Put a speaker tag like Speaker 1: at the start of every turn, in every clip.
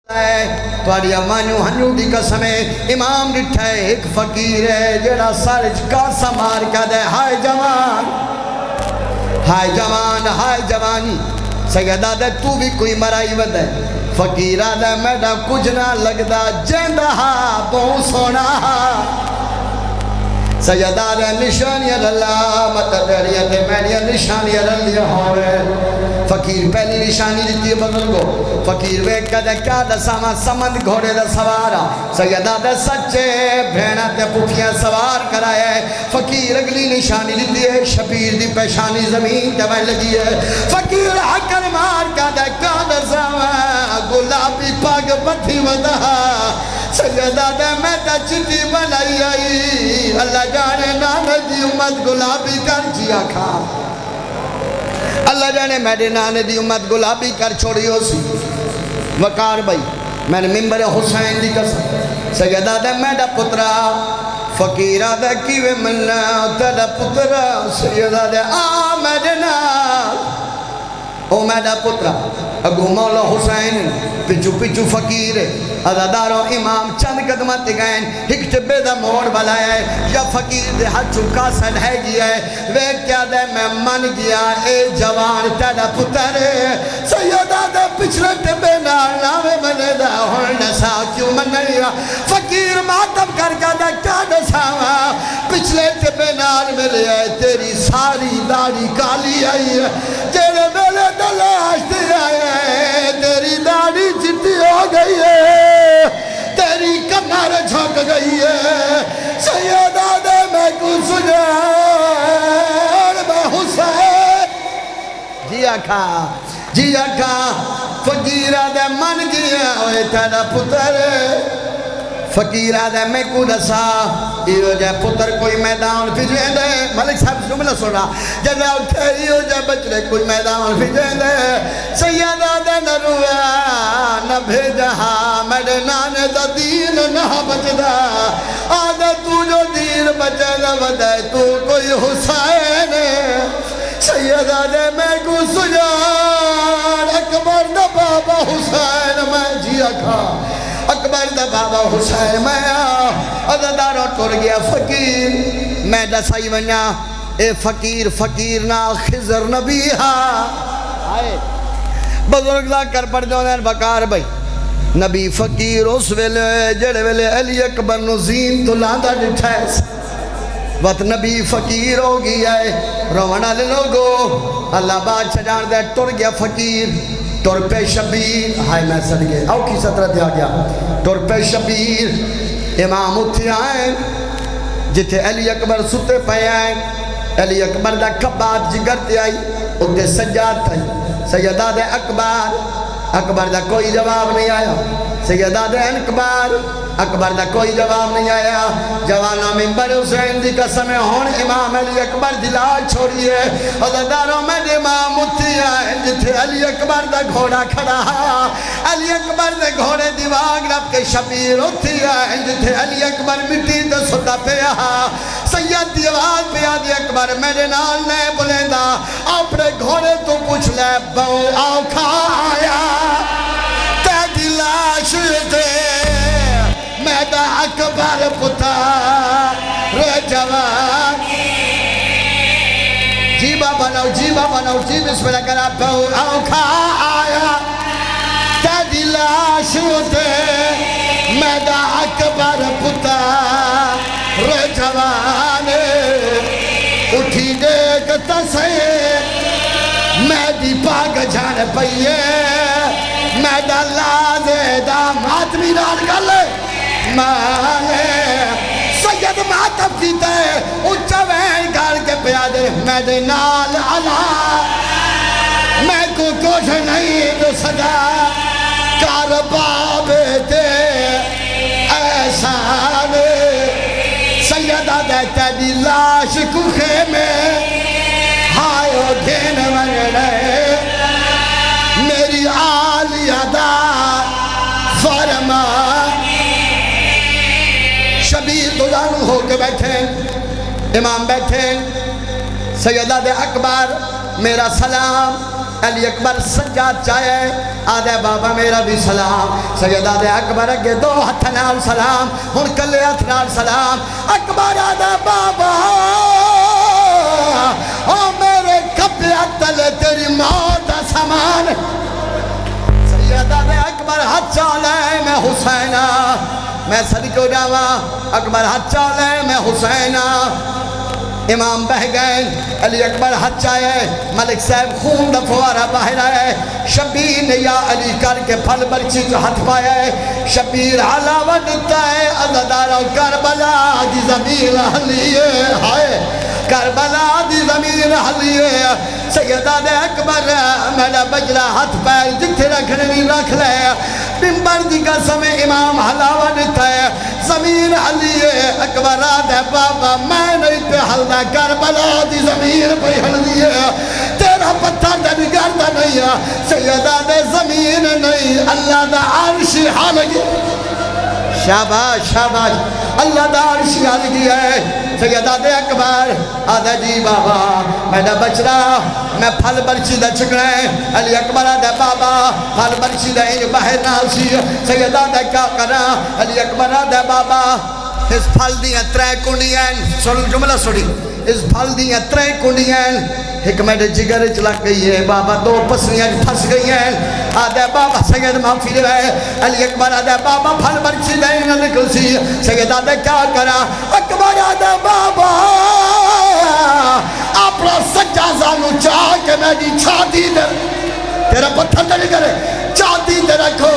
Speaker 1: تھوڑی امانیوں ہنیوں دی قسم ہے امام ڈٹھا ہے ایک فقیر ہے جڑا سارج کاسا مار کا دے ہائے جوان ہائے جوان ہائے جوانی سیدہ دے تو بھی کوئی مرائی ود ہے فقیرہ دے میڈا کچھ نہ لگدا جیندہ بہو سونا سیدہ دے نشانی اللہ متدریت میڈیا نشانی اللہ ہوئے فقیر پہلی نشانی دیتی ہے بزرگو فقیر ویک کا دے کیا دا ساما سمند گھوڑے دا سوارا سیدہ دے سچے بھینا تے پوکھیاں سوار کرائے فقیر اگلی نشانی دیتی ہے شبیر دی پیشانی زمین تے میں لگی ہے فقیر حکر مار کا دے کیا دا ساما گلابی پاگ بتھی ودا سیدہ دے میں تا چٹی بنائی آئی اللہ جانے نانے دی امت گلابی کر جیا کھا اللہ جانے میرے نانے دی امت گلابی کر چھوڑی ہو سی وقار بھائی میں نے ممبر حسین دی قسم سیدہ دے میڈا پترا فقیرہ دے کیوے ملنا تیرا پترا سیدہ دے میرے نال او میڈا پترا اگو مولا حسین پچھو پچھو فقیر عزادارو امام چند قدمت گئن ایک ٹبے دا موڑ بلائے ہے یا فقیر دے ہاتھ چکا سن ہے گیا ہے وہ کیا دے میں من گیا اے جوان تیرا پتر سیدہ دے پچھلے ٹبے ناوے منے دا ہون نسا کیوں منیا فقیر ماتم کر کے دا کیا نساوا پچھلے ٹبے نال ملے ہے تیری ساری داڑی کالی آئی ہے جیلے ملے دلاشتی آئی ہے تیری داڑی چٹی ہو گئی ہے تیری کمر جھک گئی ہے سیدہ دے میں کو سجار میں حسین جی آکھا فقیرہ دے من گیا ہوئے تیرا پتر فقیرہ دے میں کو دسا ایو جائے پتر کوئی میدان پھجویں دے ملک صاحب جملہ سنا جب اٹھے ایو جائے بچرے کوئی میدان پھجویں دے سیدہ دے نہ رویا نہ بھیجہا میرے نانے دا دین نہ بچدا آدھے تو جو دین بچے نہ بدے تو کوئی حسین سیدہ دے میں کو سجار اکبر دا بابا حسین میں جیا کھا اکبر دا بابا حسین میں عزادارو ٹور گیا فقیر میں دسائی ونیا اے فقیر نا خضر نبی آئے بزرگ دا کر پڑ جونین بکار بھائی نبی فقیر اس ویلے جڑے ویلے علی اکبر نزین تو لاندہ ڈٹھائس وقت نبی فقیر ہو گیا ہے روانہ لے لوگو اللہ بادشاہ جان دے ٹور گیا فقیر ٹور پہ شبیر ہائے میں سڑ گئے آؤ کی سترہ دیا گیا ٹور پہ شبیر امام اتھی آئیں جتے علی اکبر ستے پہ آئیں علی اکبر دا کبات جگر تے آئی اتے سجاد تھا سیدہ دے اکبر دا کوئی جواب نہیں آیا سیدہ دے اکبر دا کوئی جواب نہیں آیا جوانا ممبر حسین دی قسم ہون امام علی اکبر دلال چھوڑی ہے عزاداروں میں امام اتھی آئیں جتے علی اکبر دا گھوڑا کھڑا علی اکبر دے گھوڑے دیواغ رب کے شبیر اتھی آئیں جتے علی اکبر مٹی دے ستا پہ سید دیواز پہ آدھی اکبر میرے نال نے بلیندہ اپنے گھوڑے تو پوچھ لے بہو آؤ کھایا تیدی لاش دے میدہ اکبر پتر جوان جیبہ بناؤ جی بسم اللہ کرا بہو آؤ کھایا تیدی لاش دے میدہ اکبر پتر جوان اٹھی دیکھتا سے میدی پاگ جان پئیے میدہ لازے دا ماتمی نال گلے مانے سید ماتم کیتا ہے اچھا وین گھر کے پیادے میدے نال علا میں کو کچھ نہیں تو صدا کارباب دے احسان سیدہ دیتا دی لاش کو خیمے ہائیو دین ورنے میری آلیہ دا فرما شبیر دلانو ہو کے بیٹھے امام بیٹھے سیدہ دے اکبر میرا سلام علی اکبر سجاد چاہے آدھے بابا میرا بھی سلام سید آدھے اکبر اگے دو ہتھ نال سلام ہن کلے ہتھ نال سلام اکبر آدھے بابا او میرے کپڑے تلے تیری موت دا سامان سید آدھے اکبر ہاتھ چالے میں حسینہ میں صدقہ جاوا اکبر ہاتھ چالے میں حسینہ امام بہ گئے علی اکبر ہاتھ چاہے ملک صاحب خون دا فوارہ باہر آئے شبیر نے یا علی کر کے پھل برچی جو ہاتھ پائے شبیر علاوہ دیتا ہے عزدارہ کربلا دی زمین حلیے ہائے کربلا دی زمین حلیے سیدہ دے اکبر میرا بجرہ ہاتھ پیر جتھے رکھنے نہیں رکھ لے ممبر دی قسم امام حلاوہ دیتا ہے زمین حلیے اکبر آدھے بابا میں نہیں پہ حلدہ کربلا دی زمین پہ حلیے تیرا پتھر دے بگردہ نہیں ہے سیدہ دے زمین نہیں اللہ دا عرشی حال گیا شاباش شاباش اللہ دا عرشی حال گیا ہے سیدہ دے اکبر آدھے جی بابا میرا بچرا میں پھل برچی دا چکڑے علی اکبر آدھے بابا پھل برچی دا انج باہر ناسی سیدہ دے کیا کرا علی اکبر آدھے بابا اس پھل دیاں ترے کنڈیاں سنو جملہ سنی اس پھل دیاں ترے کنڈیاں ایک میرے جگر چلک گئی ہے بابا دو پسلیاں پھس گئی ہیں آدھے بابا سید معافی دے علی اکبر آدھے بابا پھل برچی دے نہ نکل سی سید آدھے کیا کرا اکبر آدھے بابا اپنا سجا زانو چاہ کے میری چھاتی دے تیرا پتھر دے کرے چھاتی دے رکھو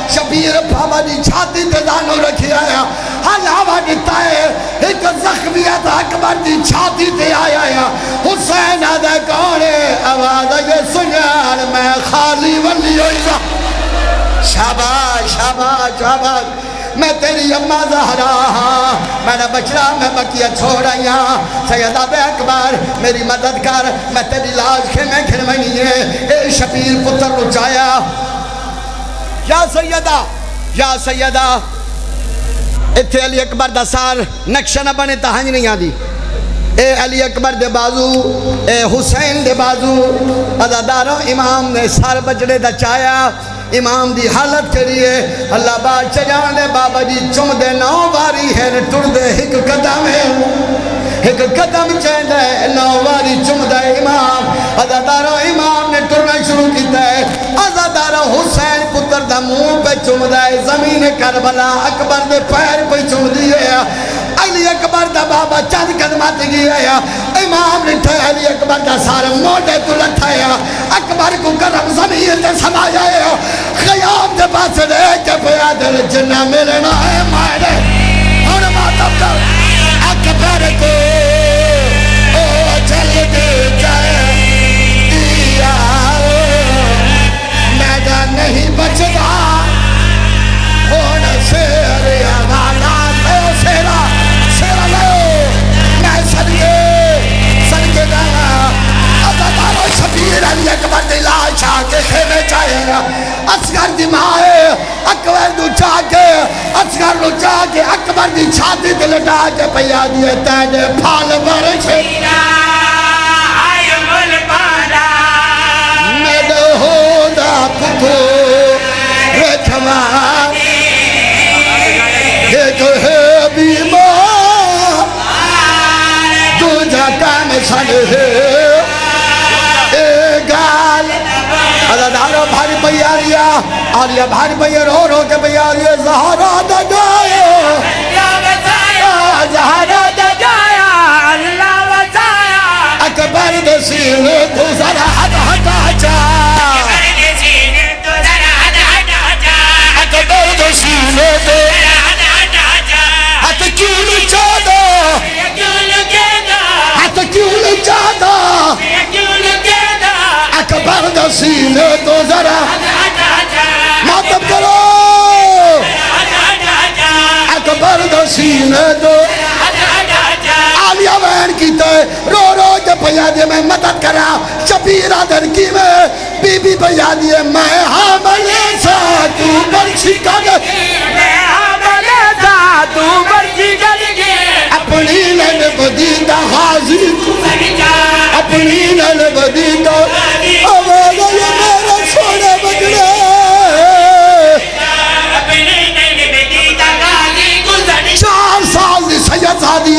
Speaker 1: شبیر بابا دی چھاتی دے زانو رکھی آیا حلاوہ دیتا ہے ایک زخمیت اکبر دی چھاتی دے آیا حسین آدھے کونے آواز یہ سنیان میں خالی ولی ہوئی شاباش شاباش شاباش میں تیری اماں زہرا میرا بچڑا میں بکیا چھوڑایا سیدہ بے اکبر میری مدد کر میں تیری لاش کے میں کھرمنی ہے اے شبیر پتر رچایا یا سیدہ اتھے علی اکبر دا سار نقشہ نہ بنے تہنج نہیں آدھی اے علی اکبر دے بازو اے حسین دے بازو عزاداروں امام نے سار بچڑے دا چایا امام دی حالت کریے اللہ بات چجان دے بابا جی چم دے نو باری ہے ٹر دے ایک قدم ہے ایک قدم چین دے نو باری چم دے امام عزاداروں امام نے ٹرنا شروع کیتا ہے عزاداروں حسین پتر دا منہ پہ چم دے زمین کربلا اکبر دے پیر پہ چم دیئے علی اکبر دا بابا چند قدمات گیا امام نے تھے علی اکبر دا سارا موڑے تو لٹھایا اکبر کو کرم زمین تے سمایا خیام دے پاس دے کے پیادر جنہ ملنا ہے مائرے اور ماتب کر اکبر کو او چل دے جائے دیا میدان نہیں بچدا ہونا شیر آوانا لے سیرا سیرا لے میں سنگے گایا عزادارو شبیر علی اکبر دلائے چاہ کے خیمے چاہے گا اصغر دی مائے اکبر دو چاہ کے اصغر دو چاہ کے اکبر دی چھاتی دلٹا کے پیا دیئے تینے پھال برچے میڈو ہو دا پتو رکھوان ایک ہے بیمار دو جا کام سن ہے عزادارو بھاری بیاریا آلیا بھاری بیار رو کے بیاریا زہرہ دجایا زہرہ دجایا اللہ وزایا اکبر دسین تو ذرا ہٹا جا اکبر دسین تو ہت کیوں لچا دو ہت کیوں لچا دو اکبر دا سینے تو ذرا ماتب کرو اکبر دا سینے تو آلیہ بہن کی تے رو رو جب پیادے میں مدد کرا شبیرہ درکی میں بی بی پیادے میں حاملے سا تو برچی کر میں حاملے سا تو برچی کر اپنی لن بدیدہ حاضر کو اپنی لن بدیدہ آواز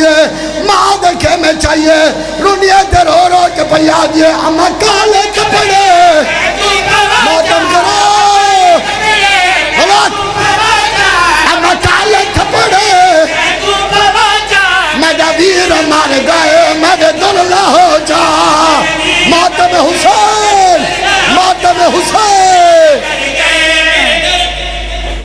Speaker 1: دیے ماں دیکھے میں چاہیے رونیے دے رو رو کے پیا دیے اما کالے کپڑے ماتم کرو غلط اما کالے کپڑے میرا ویر مار گئے میرے دل نہ ہو جا ماتم حسین ماتم حسین